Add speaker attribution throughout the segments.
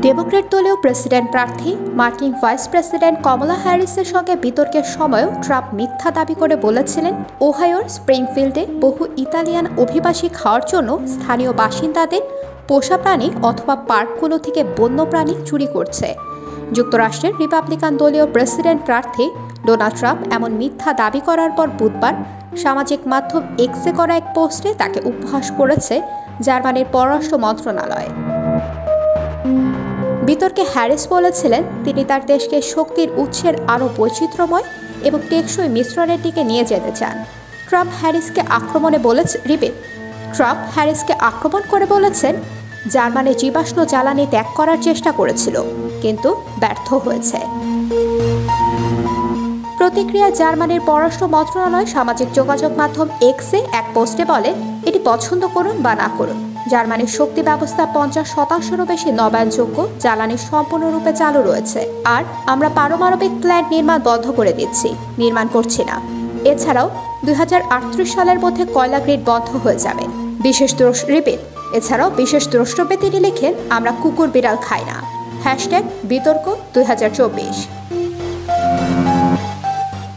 Speaker 1: Democrat দলীয় president প্রার্থী মার্কিন ভাইস প্রেসিডেন্ট কমলা হ্যারিসের সঙ্গে বিতর্কের সময়ও ট্রাম্প মিথ্যা দাবি করে বলেছিলেন ওহাইওর স্প্রিংফিল্ডে বহু ইতালিয়ান অভিবাসী খাওয়ার জন্য স্থানীয় বাসিন্দাদের পোষা প্রাণী অথবা পার্কগুলো থেকে বন্যপ্রাণী চুরি করছে। যুক্তরাষ্ট্রের রিপাবলিকান দলীয় প্রেসিডেন্ট প্রার্থী ডোনাল্ড ট্রাম্প এমন মিথ্যা দাবি করার পর বুধবার সামাজিক মাধ্যম এক্সে করা এক পোস্টে তাকে উপহাস করেছে জার্মানির পররাষ্ট্র মন্ত্রণালয়। বিতর্কে হ্যারিস বলেছিলেন তিনি তার দেশকে শক্তির উৎসের আরও বৈচিত্র্যময় এবং টেকসই মিশ্রণের দিকে নিয়ে যেতে চান। ট্রাম্প হ্যারিসকে আক্রমণ করে বলেছেন জার্মানি জীবাশ্ম জ্বালানি ত্যাগ করার চেষ্টা করেছিল কিন্তু ব্যর্থ হয়েছে। প্রতিক্রিয়া জার্মানির পররাষ্ট্র মন্ত্রণালয় সামাজিক যোগাযোগ মাধ্যম এক্সে এক পোস্টে বলে এটি পছন্দ করুন বা না করুন, জার্মানির শক্তি ব্যবস্থা 50%-রও বেশি নবায়নযোগ্য জ্বালানি সম্পূর্ণরূপে চালু রয়েছে, আর আমরা পারমাণবিক প্ল্যান্ট নির্মাণ বন্ধ করে দিচ্ছি, নির্মাণ করছি না। এছাড়াও 2038 সালের মধ্যে কয়লা গ্রিড বন্ধ হয়ে যাবে। এছাড়াও বিশেষ দ্রষ্টব্যে তিনি লেখেন আমরা কুকুর বিড়াল খাই না। #বিতর্ক 2024।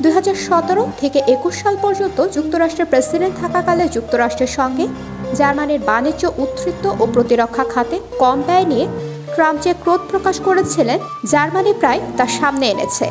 Speaker 1: 2017 থেকে 21 সাল পর্যন্ত যুক্তরাষ্ট্রের প্রেসিডেন্ট থাকাকালে যুক্তরাষ্ট্রের সঙ্গে জার্মানির বাণিজ্য উদ্ধৃত ও প্রতিরক্ষা খাতে কম ব্যয় নিয়ে ট্রাম্প যে ক্রোধ প্রকাশ করেছিলেন জার্মানি প্রায় তার সামনে এনেছে।